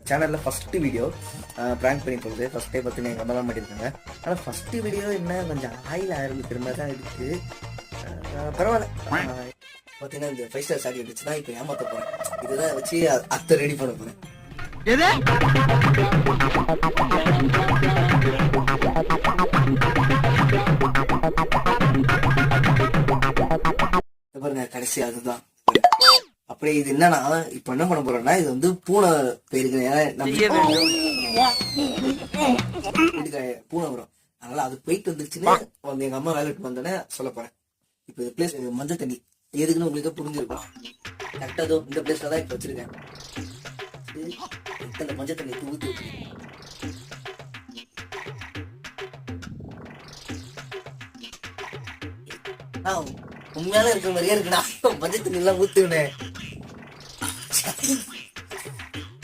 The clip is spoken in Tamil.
சேனலில் ஃபஸ்ட்டு வீடியோ ப்ராங்க் பண்ணி போகுது. ஃபஸ்ட் டைம் பார்த்து எங்கள் அம்மா தான் பண்ணியிருக்காங்க. ஆனால் ஃபஸ்ட்டு வீடியோ என்ன கொஞ்சம் ஆயில் ஆரம்பிக்கிற மாதிரி தான் இருக்குது. பரவாயில்ல. பார்த்தீங்கன்னா இந்த 5 ஸ்டார் சாரி வச்சு தான் இப்போ ஏமாற்ற போகிறேன். இதுதான் வச்சு அத்தை ரெடி பண்ண போகிறேன். பாருங்க கடைசி அதுதான். அப்படியே இது என்னன்னா இப்ப என்ன பண்ண போறோம்னா இது வந்து பூனை போயிருக்கு. பூனை வரும், அதனால அது போயிட்டு வந்துருச்சுன்னு வந்து எங்க அம்மா வேலை விட்டு வந்தோடனே சொல்ல போறேன். இப்ப இந்த பிளேஸ் மஞ்சள் தண்ணி எதுக்குன்னு உங்களுக்கு புரிஞ்சிருக்கும். கரெக்டா இந்த பிளேஸ்ல தான் இப்ப வச்சிருக்கேன். இந்த மஞ்சள் தண்ணி ஊற்றி உண்மையால இருக்கிற மாதிரியே இருக்குண்ணா. மஞ்சள் தண்ணி எல்லாம் ஊத்துனேன்.